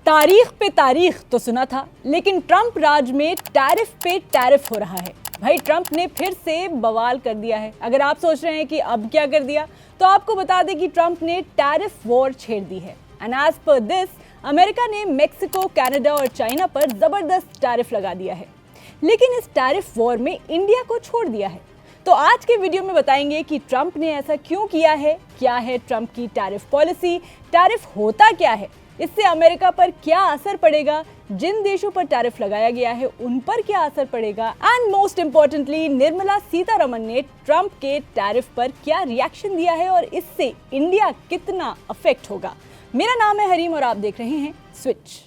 तारीख पे तारीख तो सुना था, लेकिन ट्रंप राज में टैरिफ पे टैरिफ हो रहा है। भाई ट्रंप ने फिर से बवाल कर दिया है। अगर आप सोच रहे हैं कि अब क्या कर दिया, तो आपको बता दें कि ट्रंप ने टैरिफ वॉर छेड़ दी है। And as per this, America ने मेक्सिको, कनाडा और चाइना पर जबरदस्त टैरिफ लगा दिया है। लेकिन इस टैरिफ वॉर में इंडिया को छोड़ दिया है। तो आज के वीडियो में बताएंगे कि ट्रंप ने ऐसा क्यों किया है, क्या है ट्रंप की टैरिफ पॉलिसी, टैरिफ होता क्या है, इससे अमेरिका पर क्या असर पड़ेगा, जिन देशों पर टैरिफ लगाया गया है उन पर क्या असर पड़ेगा, and most importantly Nirmala Sitharaman ने ट्रंप के टैरिफ पर क्या रिएक्शन दिया है और इससे इंडिया कितना अफेक्ट होगा। मेरा नाम है हरीम और आप देख रहे हैं स्विच।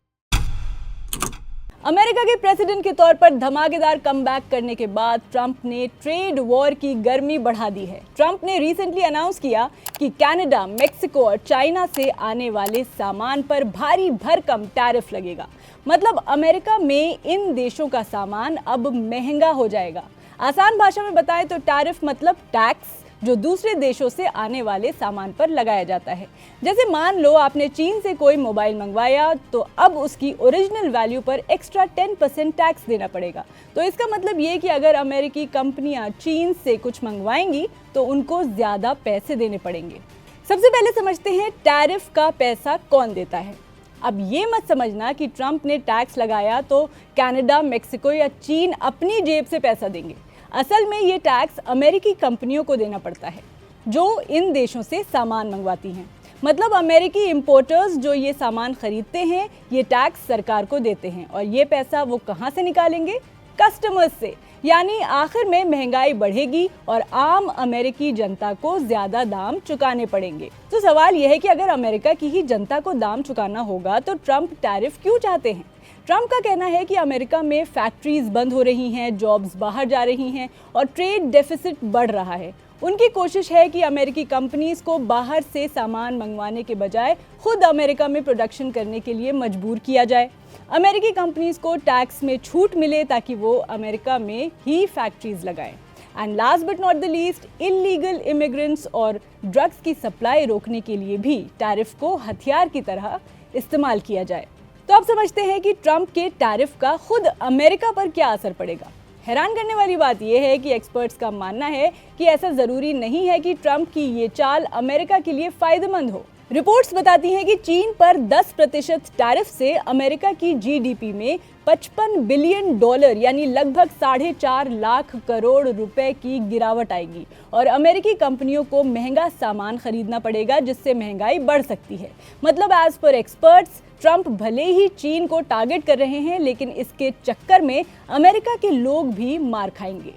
अमेरिका के प्रेसिडेंट के तौर पर धमाकेदार कमबैक करने के बाद ट्रंप ने ट्रेड वॉर की गर्मी बढ़ा दी है। ट्रंप ने रिसेंटली अनाउंस किया कि कनाडा, मेक्सिको और चाइना से आने वाले सामान पर भारी भरकम टैरिफ लगेगा। मतलब अमेरिका में इन देशों का सामान अब महंगा हो जाएगा। आसान भाषा में बताएं तो टैरिफ मतलब टैक्स जो दूसरे देशों से आने वाले सामान पर लगाया जाता है। जैसे मान लो आपने चीन से कोई मोबाइल मंगवाया, तो अब उसकी ओरिजिनल वैल्यू पर एक्स्ट्रा 10% टैक्स देना पड़ेगा। तो इसका मतलब ये कि अगर अमेरिकी कंपनियां चीन से कुछ मंगवाएंगी तो उनको ज़्यादा पैसे देने पड़ेंगे। सबसे पहले समझते हैं टैरिफ का पैसा कौन देता है। अब ये मत समझना कि ट्रंप ने टैक्स लगाया तो कनाडा, मेक्सिको या चीन अपनी जेब से पैसा देंगे। असल में ये टैक्स अमेरिकी कंपनियों को देना पड़ता है जो इन देशों से सामान मंगवाती हैं। मतलब अमेरिकी इंपोर्टर्स जो ये सामान खरीदते हैं, ये टैक्स सरकार को देते हैं और ये पैसा वो कहाँ से निकालेंगे? कस्टमर्स से। यानी आखिर में महंगाई बढ़ेगी और आम अमेरिकी जनता को ज़्यादा दाम चुकाने पड़ेंगे। तो सवाल यह है कि अगर अमेरिका की ही जनता को दाम चुकाना होगा तो ट्रंप टैरिफ क्यों चाहते हैं? ट्रंप का कहना है कि अमेरिका में फैक्ट्रीज बंद हो रही हैं, जॉब्स बाहर जा रही हैं और ट्रेड डेफिसिट बढ़ रहा है। उनकी कोशिश है कि अमेरिकी कंपनीज को बाहर से सामान मंगवाने के बजाय खुद अमेरिका में प्रोडक्शन करने के लिए मजबूर किया जाए। अमेरिकी कंपनीज को टैक्स में छूट मिले ताकि वो अमेरिका में ही फैक्ट्रीज लगाएं। And last but not the least, illegal immigrants और ड्रग्स की सप्लाई रोकने के लिए भी टैरिफ को हथियार की तरह इस्तेमाल किया जाए। तो अब समझते हैं कि ट्रंप के टैरिफ का खुद अमेरिका पर क्या असर पड़ेगा। हैरान करने वाली बात यह है कि एक्सपर्ट्स का मानना है कि ऐसा जरूरी नहीं है कि ट्रंप की ये चाल अमेरिका के लिए फायदेमंद हो। रिपोर्ट्स बताती हैं कि चीन पर 10% टैरिफ से अमेरिका की जीडीपी में $55 बिलियन यानी लगभग 4.5 लाख करोड़ रुपए की गिरावट आएगी और अमेरिकी कंपनियों को महंगा सामान खरीदना पड़ेगा, जिससे महंगाई बढ़ सकती है। मतलब एज पर एक्सपर्ट्स, ट्रंप भले ही चीन को टारगेट कर रहे हैं, लेकिन इसके चक्कर में अमेरिका के लोग भी मार खाएंगे।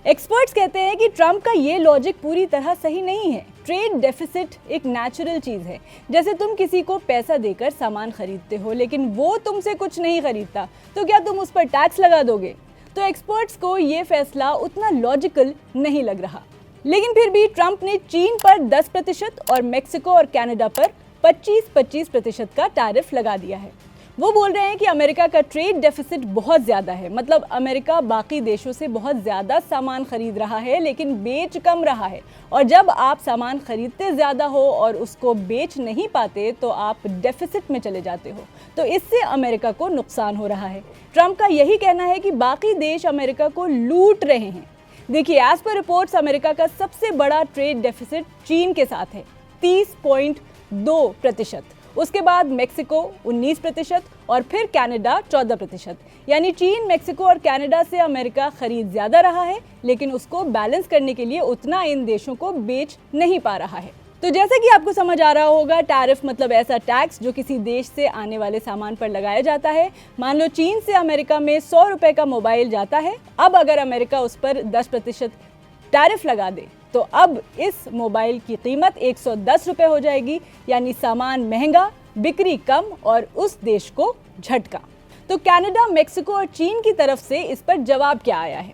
एक्सपर्ट्स कहते हैं कि ट्रंप का ये लॉजिक पूरी तरह सही नहीं है। ट्रेड डेफिसिट एक नेचुरल चीज़ है। जैसे तुम किसी को पैसा देकर सामान खरीदते हो लेकिन वो तुमसे कुछ नहीं खरीदता, तो क्या तुम उस पर टैक्स लगा दोगे? तो एक्सपर्ट्स को ये फैसला उतना लॉजिकल नहीं लग रहा। लेकिन फिर भी ट्रंप ने चीन पर 10% और मेक्सिको और कनाडा पर 25% का टैरिफ लगा दिया है। वो बोल रहे हैं कि अमेरिका का ट्रेड डेफिसिट बहुत ज़्यादा है। मतलब अमेरिका बाकी देशों से बहुत ज़्यादा सामान खरीद रहा है लेकिन बेच कम रहा है। और जब आप सामान खरीदते ज़्यादा हो और उसको बेच नहीं पाते तो आप डेफिसिट में चले जाते हो। तो इससे अमेरिका को नुकसान हो रहा है। ट्रंप का यही कहना है कि बाकी देश अमेरिका को लूट रहे हैं। देखिए, एज पर रिपोर्ट्स अमेरिका का सबसे बड़ा ट्रेड डेफिसिट चीन के साथ है 30.2%। उसके बाद मेक्सिको 19% और फिर कनाडा 14%। यानी चीन, मेक्सिको और कनाडा से अमेरिका खरीद ज़्यादा रहा है लेकिन उसको बैलेंस करने के लिए उतना इन देशों को बेच नहीं पा रहा है। तो जैसा कि आपको समझ आ रहा होगा, टैरिफ मतलब ऐसा टैक्स जो किसी देश से आने वाले सामान पर लगाया जाता है। मान लो चीन से अमेरिका में 100 रुपये का मोबाइल जाता है। अब अगर अमेरिका उस पर 10% टैरिफ लगा दे तो अब इस मोबाइल की कीमत 110 रुपये हो जाएगी। यानी सामान महंगा, बिक्री कम और उस देश को झटका। तो कनाडा, मेक्सिको और चीन की तरफ से इस पर जवाब क्या आया है?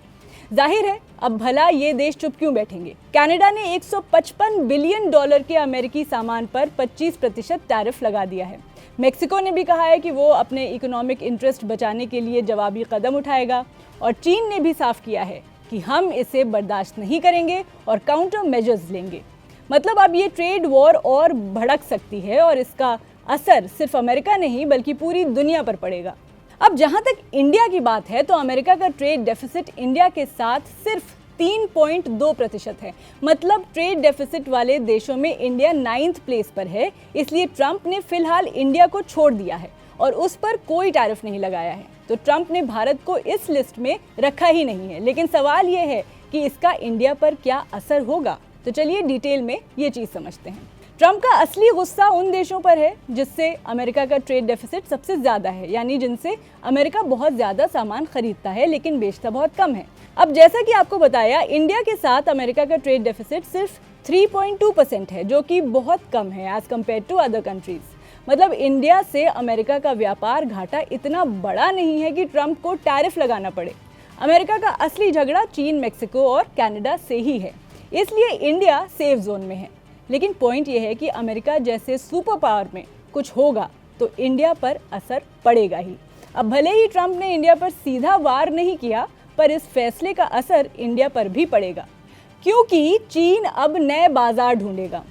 जाहिर है, अब भला ये देश चुप क्यों बैठेंगे। कनाडा ने $155 बिलियन के अमेरिकी सामान पर 25% टैरिफ लगा दिया है। मेक्सिको ने भी कहा है कि वो अपने इकोनॉमिक इंटरेस्ट बचाने के लिए जवाबी कदम उठाएगा और चीन ने भी साफ किया है कि हम इसे बर्दाश्त नहीं करेंगे और काउंटर मेजर्स लेंगे। मतलब अब ये ट्रेड वॉर और भड़क सकती है और इसका असर सिर्फ अमेरिका नहीं बल्कि पूरी दुनिया पर पड़ेगा। अब जहां तक इंडिया की बात है तो अमेरिका का ट्रेड डेफिसिट इंडिया के साथ सिर्फ 3.2% है। मतलब ट्रेड डेफिसिट वाले देशों में इंडिया 9th प्लेस पर है। इसलिए ट्रंप ने फिलहाल इंडिया को छोड़ दिया है और उस पर कोई टैरिफ नहीं लगाया है। तो ट्रंप ने भारत को इस लिस्ट में रखा ही नहीं है। लेकिन सवाल यह है कि इसका इंडिया पर क्या असर होगा। तो चलिए डिटेल में ये चीज़ समझते हैं। ट्रंप का असली गुस्सा उन देशों पर है जिससे अमेरिका का ट्रेड डेफिसिट सबसे ज़्यादा है, यानी जिनसे अमेरिका बहुत ज़्यादा सामान खरीदता है लेकिन बेचता बहुत कम है। अब जैसा कि आपको बताया, इंडिया के साथ अमेरिका का ट्रेड डेफिसिट सिर्फ 3.2% है, जो कि बहुत कम है as compare to other countries. मतलब इंडिया से अमेरिका का व्यापार घाटा इतना बड़ा नहीं है कि ट्रंप को टैरिफ लगाना पड़े। अमेरिका का असली झगड़ा चीन, मेक्सिको और कनाडा से ही है, इसलिए इंडिया सेफ जोन में है। लेकिन पॉइंट यह है कि अमेरिका जैसे सुपर पावर में कुछ होगा तो इंडिया पर असर पड़ेगा ही। अब भले ही ट्रंप ने इंडिया पर सीधा वार नहीं किया, पर इस फैसले का असर इंडिया पर भी पड़ेगा, क्योंकि चीन अब नए बाजार ढूंढेगा।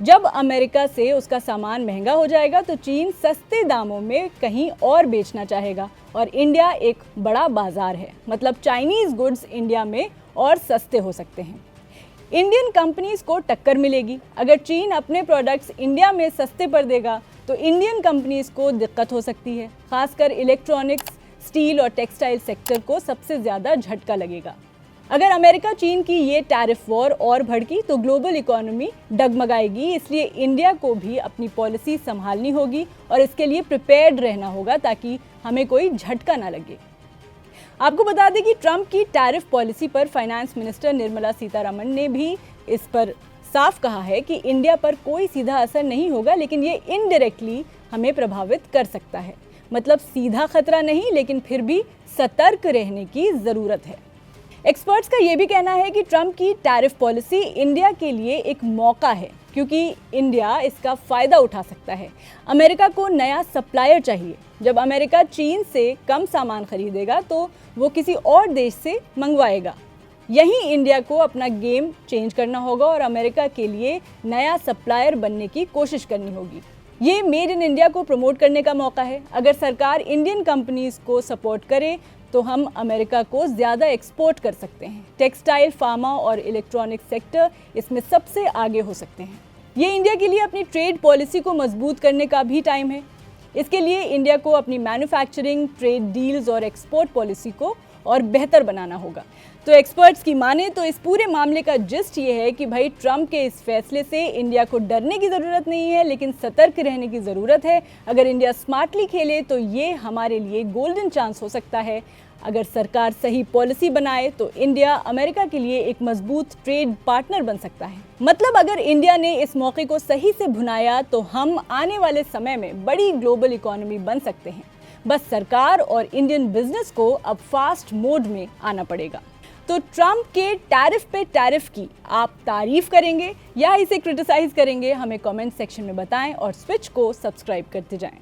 जब अमेरिका से उसका सामान महंगा हो जाएगा तो चीन सस्ते दामों में कहीं और बेचना चाहेगा और इंडिया एक बड़ा बाजार है। मतलब चाइनीज़ गुड्स इंडिया में और सस्ते हो सकते हैं। इंडियन कंपनीज को टक्कर मिलेगी। अगर चीन अपने प्रोडक्ट्स इंडिया में सस्ते पर देगा तो इंडियन कंपनीज को दिक्कत हो सकती है। खासकर इलेक्ट्रॉनिक्स, स्टील और टेक्सटाइल सेक्टर को सबसे ज़्यादा झटका लगेगा। अगर अमेरिका चीन की ये टैरिफ वॉर और भड़की तो ग्लोबल इकोनॉमी डगमगाएगी। इसलिए इंडिया को भी अपनी पॉलिसी संभालनी होगी और इसके लिए प्रिपेयर्ड रहना होगा ताकि हमें कोई झटका ना लगे। आपको बता दें कि ट्रंप की टैरिफ पॉलिसी पर फाइनेंस मिनिस्टर निर्मला सीतारमण ने भी इस पर साफ कहा है कि इंडिया पर कोई सीधा असर नहीं होगा, लेकिन ये इनडायरेक्टली हमें प्रभावित कर सकता है। मतलब सीधा खतरा नहीं, लेकिन फिर भी सतर्क रहने की ज़रूरत है। एक्सपर्ट्स का ये भी कहना है कि ट्रंप की टैरिफ पॉलिसी इंडिया के लिए एक मौका है, क्योंकि इंडिया इसका फ़ायदा उठा सकता है। अमेरिका को नया सप्लायर चाहिए। जब अमेरिका चीन से कम सामान खरीदेगा तो वो किसी और देश से मंगवाएगा। यहीं इंडिया को अपना गेम चेंज करना होगा और अमेरिका के लिए नया सप्लायर बनने की कोशिश करनी होगी। ये मेड इन इंडिया को प्रमोट करने का मौका है। अगर सरकार इंडियन कंपनीज को सपोर्ट करे तो हम अमेरिका को ज़्यादा एक्सपोर्ट कर सकते हैं। टेक्सटाइल, फार्मा और इलेक्ट्रॉनिक सेक्टर इसमें सबसे आगे हो सकते हैं। ये इंडिया के लिए अपनी ट्रेड पॉलिसी को मजबूत करने का भी टाइम है। इसके लिए इंडिया को अपनी मैन्युफैक्चरिंग, ट्रेड डील्स और एक्सपोर्ट पॉलिसी को और बेहतर बनाना होगा। तो एक्सपर्ट्स की माने तो इस पूरे मामले का जिस्ट ये है कि भाई ट्रंप के इस फैसले से इंडिया को डरने की ज़रूरत नहीं है, लेकिन सतर्क रहने की ज़रूरत है। अगर इंडिया स्मार्टली खेले तो ये हमारे लिए गोल्डन चांस हो सकता है। अगर सरकार सही पॉलिसी बनाए तो इंडिया अमेरिका के लिए एक मजबूत ट्रेड पार्टनर बन सकता है। मतलब अगर इंडिया ने इस मौके को सही से भुनाया तो हम आने वाले समय में बड़ी ग्लोबल इकोनॉमी बन सकते हैं। बस सरकार और इंडियन बिजनेस को अब फास्ट मोड में आना पड़ेगा। तो ट्रंप के टैरिफ पे टैरिफ की आप तारीफ करेंगे या इसे क्रिटिसाइज करेंगे, हमें कमेंट सेक्शन में बताएं और स्विच को सब्सक्राइब करते जाएं।